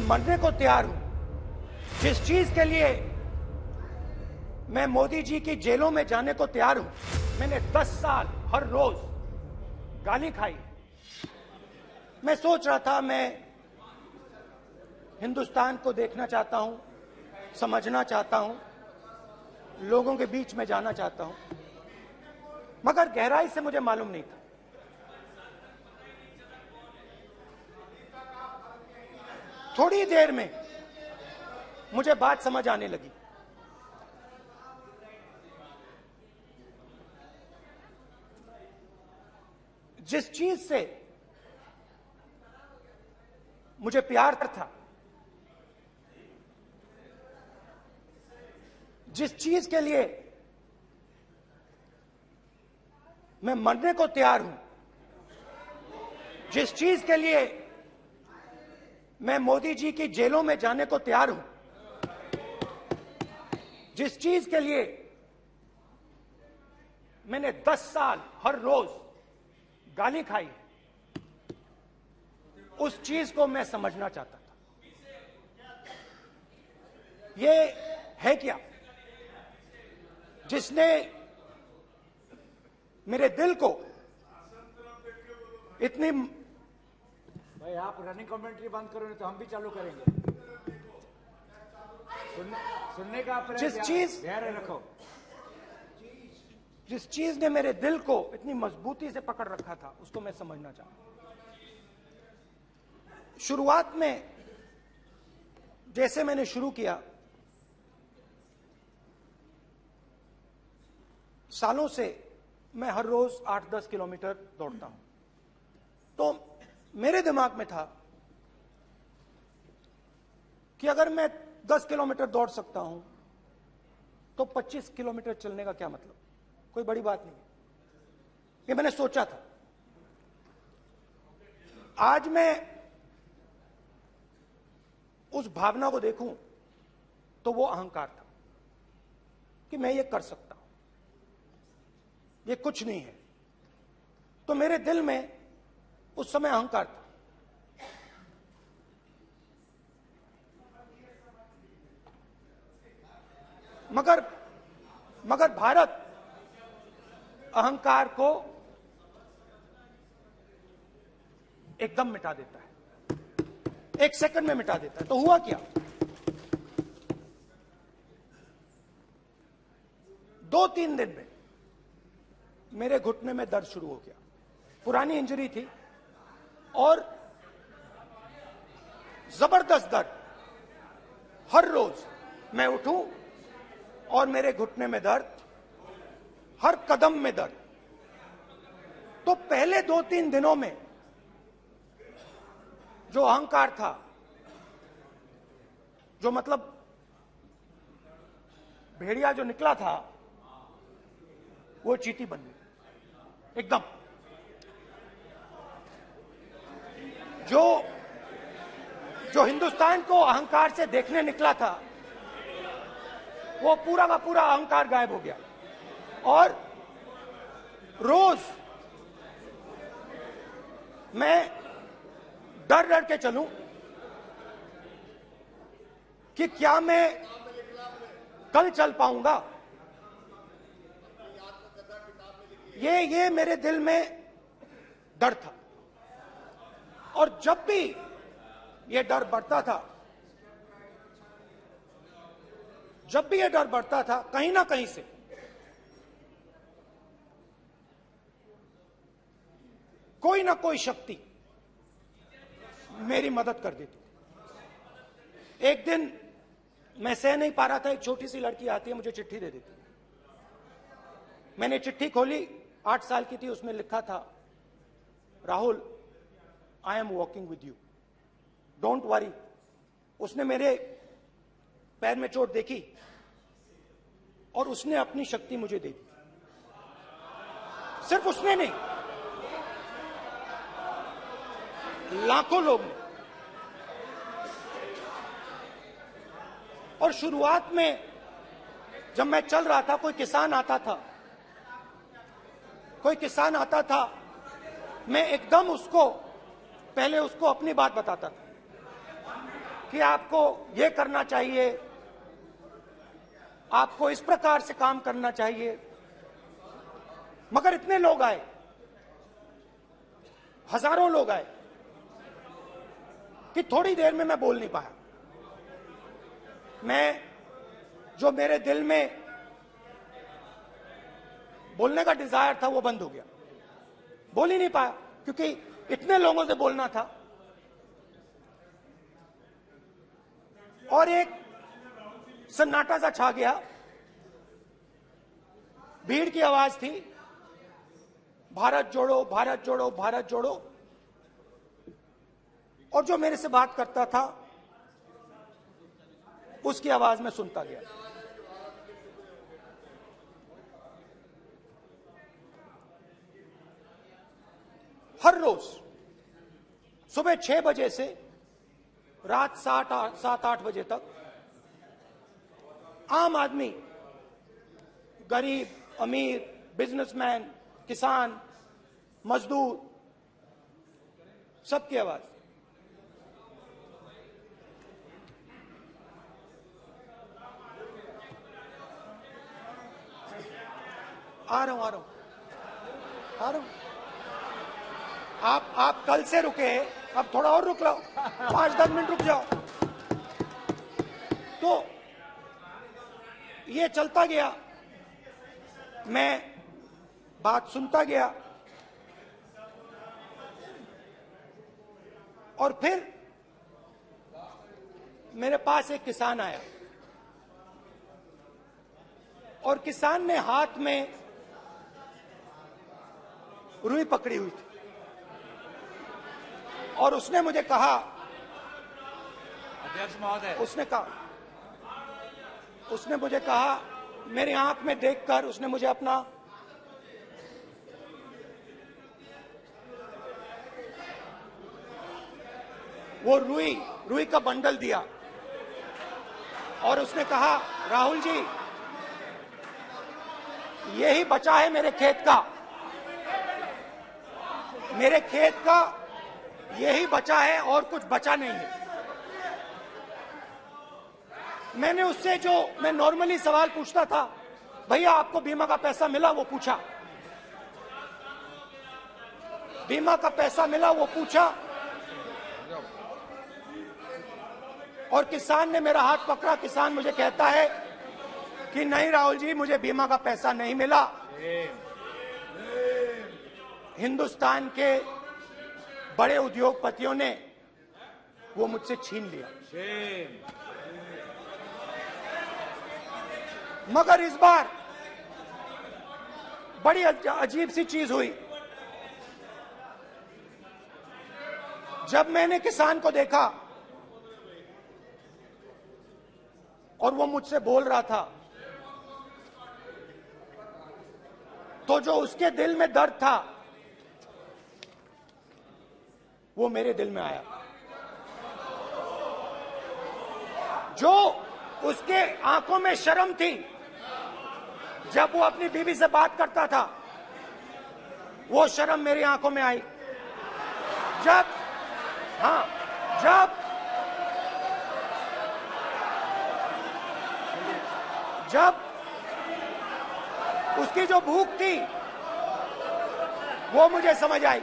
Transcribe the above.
मरने को तैयार हूं, जिस चीज के लिए मैं मोदी जी की जेलों में जाने को तैयार हूं। मैंने 10 साल हर रोज गाली खाई। मैं सोच रहा था मैं हिंदुस्तान को देखना चाहता हूं, समझना चाहता हूं, लोगों के बीच में जाना चाहता हूं, मगर गहराई से मुझे मालूम नहीं था। थोड़ी देर में मुझे बात समझ आने लगी। जिस चीज से मुझे प्यार था, जिस चीज के लिए मैं मरने को तैयार हूं, जिस चीज के लिए मैं मोदी जी की जेलों में जाने को तैयार हूं, जिस चीज के लिए मैंने 10 साल हर रोज गाली खाई, उस चीज को मैं समझना चाहता था। ये है क्या जिसने मेरे दिल को इतनी। भाई आप रनिंग कमेंट्री बंद करो, नहीं तो हम भी चालू करेंगे। सुनने का जिस चीज धैर्य रखो। जिस चीज ने मेरे दिल को इतनी मजबूती से पकड़ रखा था, उसको मैं समझना चाहता। शुरुआत में जैसे मैंने शुरू किया, सालों से मैं हर रोज 8-10 किलोमीटर दौड़ता हूं, तो मेरे दिमाग में था कि अगर मैं 10 किलोमीटर दौड़ सकता हूं तो 25 किलोमीटर चलने का क्या मतलब, कोई बड़ी बात नहीं। ये मैंने सोचा था। आज मैं उस भावना को देखूं तो वो अहंकार था कि मैं ये कर सकता हूं, ये कुछ नहीं है। तो मेरे दिल में उस समय अहंकार था। मगर भारत अहंकार को एकदम मिटा देता है, 1 सेकंड में मिटा देता है। तो हुआ क्या, 2-3 दिन में मेरे घुटने में दर्द शुरू हो गया। पुरानी इंजरी थी और जबरदस्त दर्द। हर रोज मैं उठूं और मेरे घुटने में दर्द, हर कदम में दर्द। तो पहले 2-3 दिनों में जो अहंकार था, जो मतलब भेड़िया जो निकला था, वो चींटी बन गई एकदम। जो हिंदुस्तान को अहंकार से देखने निकला था, वो पूरा का पूरा अहंकार गायब हो गया। और रोज मैं डर डर के चलूं कि क्या मैं कल चल पाऊंगा। ये मेरे दिल में डर था। और जब भी ये डर बढ़ता था, कहीं ना कहीं से कोई ना कोई शक्ति मेरी मदद कर देती। एक दिन मैं सह नहीं पा रहा था, एक छोटी सी लड़की आती है, मुझे चिट्ठी दे देती। मैंने चिट्ठी खोली, 8 साल की थी, उसमें लिखा था, Rahul, I am walking with you, don't worry. उसने मेरे पैर में चोट देखी और उसने अपनी शक्ति मुझे दे दी। सिर्फ उसने नहीं, लाखों लोग ने। और शुरुआत में जब मैं चल रहा था, कोई किसान आता था, मैं एकदम पहले उसको अपनी बात बताता था। कि आपको ये करना चाहिए, आपको इस प्रकार से काम करना चाहिए। मगर इतने लोग आए, हजारों लोग आए कि थोड़ी देर में मैं बोल नहीं पाया। मैं जो मेरे दिल में बोलने का डिजायर था वो बंद हो गया, बोल ही नहीं पाया क्योंकि इतने लोगों से बोलना था। और एक सन्नाटा सा छा गया, भीड़ की आवाज थी, भारत जोड़ो, भारत जोड़ो, भारत जोड़ो। और जो मेरे से बात करता था उसकी आवाज में सुनता गया। हर रोज सुबह 6 बजे से रात 7-8 बजे तक आम आदमी, गरीब, अमीर, बिजनेसमैन, किसान, मजदूर, सबकी आवाज। आ रहा हूं। आप कल से रुके, अब थोड़ा और रुक लो, 5-10 मिनट रुक जाओ। तो ये चलता गया, मैं बात सुनता गया। और फिर मेरे पास एक किसान आया और किसान ने हाथ में रुई पकड़ी हुई थी और उसने मुझे कहा, अध्यक्ष महोदय, उसने मुझे कहा, मेरी आंख में देखकर उसने मुझे अपना वो रुई का बंडल दिया और उसने कहा, राहुल जी, यही बचा है मेरे खेत का यही बचा है और कुछ बचा नहीं है। मैंने उससे जो मैं नॉर्मली सवाल पूछता था, भैया आपको बीमा का पैसा मिला, वो पूछा। बीमा का पैसा मिला, वो पूछा। और किसान ने मेरा हाथ पकड़ा। किसान मुझे कहता है कि नहीं राहुल जी, मुझे बीमा का पैसा नहीं मिला, हिंदुस्तान के बड़े उद्योगपतियों ने वो मुझसे छीन लिया। मगर इस बार बड़ी अजीब सी चीज हुई। जब मैंने किसान को देखा और वो मुझसे बोल रहा था, तो जो उसके दिल में दर्द था वो मेरे दिल में आया। जो उसके आंखों में शर्म थी जब वो अपनी बीवी से बात करता था, वो शर्म मेरी आंखों में आई। जब उसकी जो भूख थी वो मुझे समझ आई।